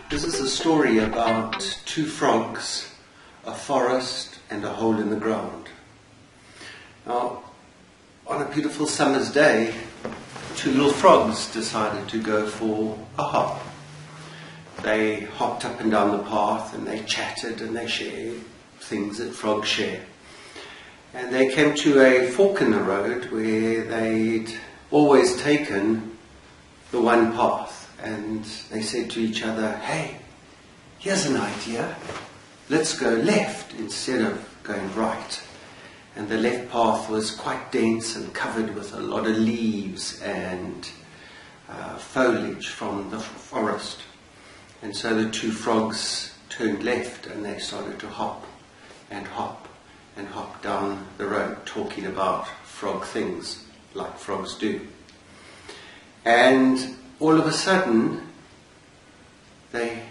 This is a story about two frogs, a forest and a hole in the ground. Now, on a beautiful summer's day, two little frogs decided to go for a hop. They hopped up and down the path and they chatted and they shared things that frogs share. And they came to a fork in the road where they'd always taken the one path. And they said to each other, "Hey, here's an idea. Let's go left instead of going right." And the left path was quite dense and covered with a lot of leaves and foliage from the forest. And so the two frogs turned left and they started to hop and hop and hop down the road, talking about frog things like frogs do. And all of a sudden, they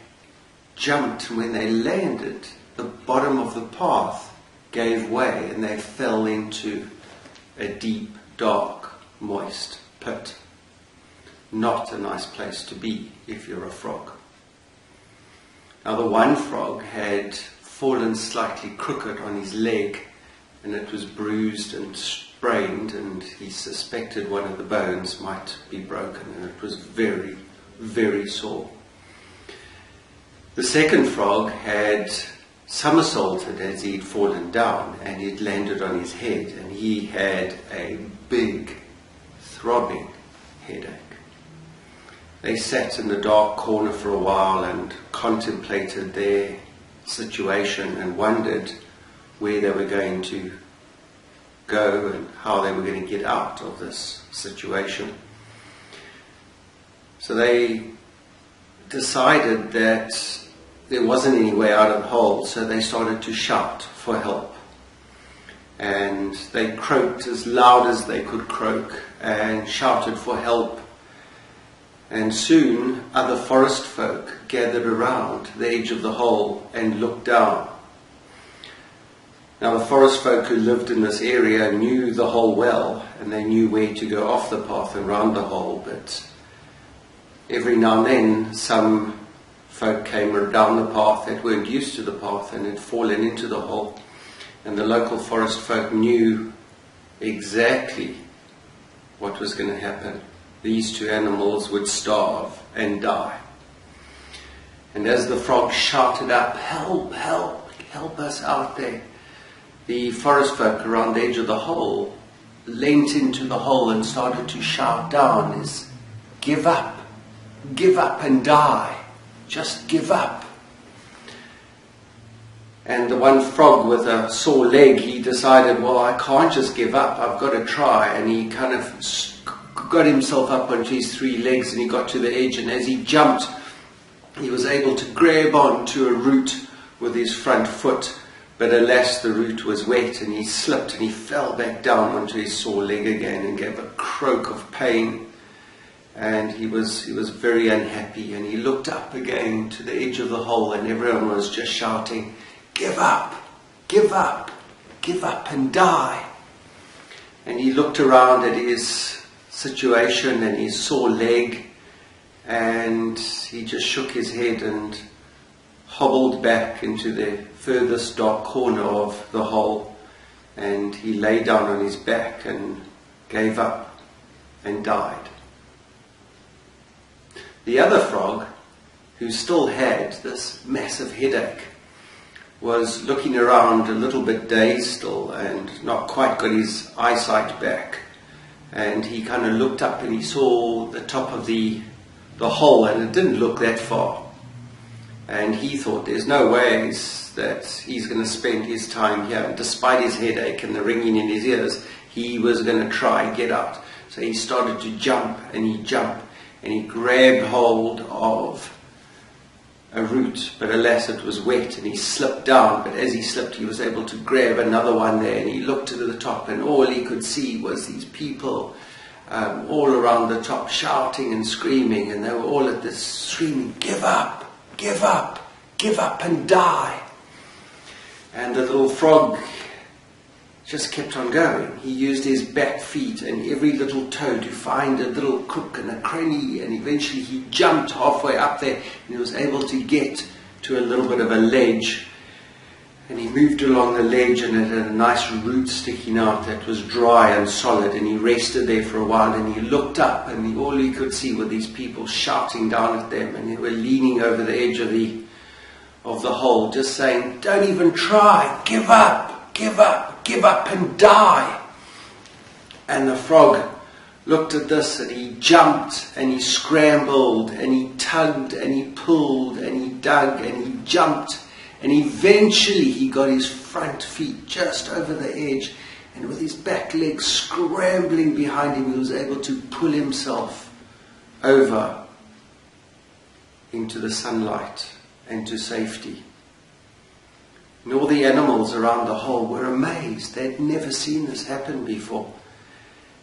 jumped, and when they landed, the bottom of the path gave way and they fell into a deep, dark, moist pit. Not a nice place to be if you're a frog. Now the one frog had fallen slightly crooked on his leg, and it was bruised and sprained, and he suspected one of the bones might be broken, and it was very, very sore. The second frog had somersaulted as he'd fallen down, and he'd landed on his head, and he had a big, throbbing headache. They sat in the dark corner for a while and contemplated their situation and wondered where they were going to go and how they were going to get out of this situation. So they decided that there wasn't any way out of the hole, so they started to shout for help. And they croaked as loud as they could croak and shouted for help. And soon other forest folk gathered around the edge of the hole and looked down. Now the forest folk who lived in this area knew the hole well, and they knew where to go off the path and round the hole, but every now and then some folk came down the path that weren't used to the path and had fallen into the hole, and the local forest folk knew exactly what was going to happen. These two animals would starve and die. And as the frogs shouted up, "Help, help, help us out there," the forest folk around the edge of the hole leant into the hole and started to shout down, give up and die, just give up." And the one frog with a sore leg, he decided, well, I can't just give up, I've got to try. And he kind of got himself up onto his three legs and he got to the edge, and as he jumped, he was able to grab onto a root with his front foot. But alas, the root was wet and he slipped and he fell back down onto his sore leg again and gave a croak of pain. And he was very unhappy, and he looked up again to the edge of the hole, and everyone was just shouting, "Give up, give up, give up and die." And he looked around at his situation and his sore leg, and he just shook his head and hobbled back into the furthest dark corner of the hole, and he lay down on his back and gave up and died. The other frog, who still had this massive headache, was looking around a little bit dazed still and not quite got his eyesight back. And he kind of looked up and he saw the top of the hole, and it didn't look that far. And he thought there's no ways that he's going to spend his time here. And despite his headache and the ringing in his ears, he was going to try and get out. So he started to jump and he jumped and he grabbed hold of a root, but alas, it was wet and he slipped down. But as he slipped, he was able to grab another one there, and he looked to the top, and all he could see was these people all around the top shouting and screaming, and they were all at this screaming, "Give up, give up, give up and die." And the little frog just kept on going. He used his back feet and every little toe to find a little crook and a cranny, and eventually he jumped halfway up there and he was able to get to a little bit of a ledge. And he moved along the ledge, and it had a nice root sticking out that was dry and solid, and he rested there for a while, and he looked up, and all he could see were these people shouting down at them, and they were leaning over the edge of the hole, just saying, "Don't even try, give up, give up, give up and die." And the frog looked at this, and he jumped and he scrambled and he tugged and he pulled and he dug and he jumped, and eventually he got his front feet just over the edge, and with his back legs scrambling behind him, he was able to pull himself over into the sunlight and to safety. And all the animals around the hole were amazed. They'd never seen this happen before.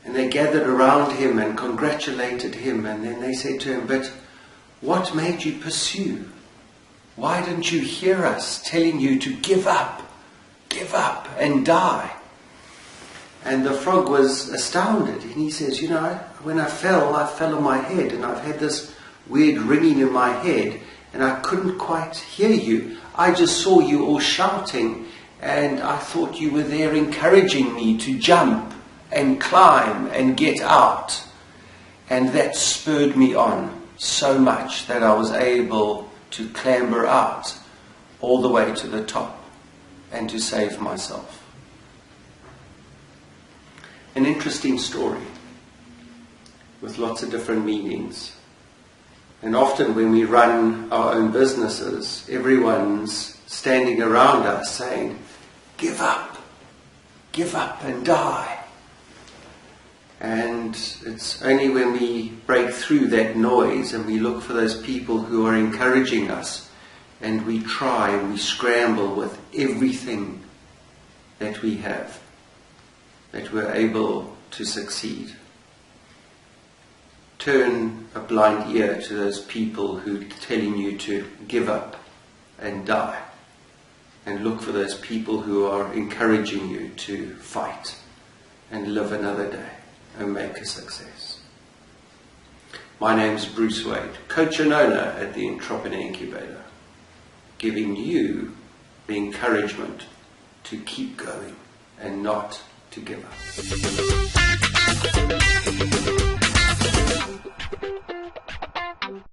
And they gathered around him and congratulated him, and then they said to him, "But what made you pursue? Why didn't you hear us telling you to give up and die?" And the frog was astounded, and he says, "You know, when I fell on my head, and I've had this weird ringing in my head, and I couldn't quite hear you. I just saw you all shouting, and I thought you were there encouraging me to jump and climb and get out. And that spurred me on so much that I was able to clamber out all the way to the top and to save myself." An interesting story with lots of different meanings. And often when we run our own businesses, everyone's standing around us saying, give up and die." And it's only when we break through that noise and we look for those people who are encouraging us, and we try and we scramble with everything that we have, that we're able to succeed. Turn a blind ear to those people who are telling you to give up and die, and look for those people who are encouraging you to fight and live another day and make a success. My name is Bruce Wade, coach and owner at the Entrepreneur Incubator, giving you the encouragement to keep going and not to give up.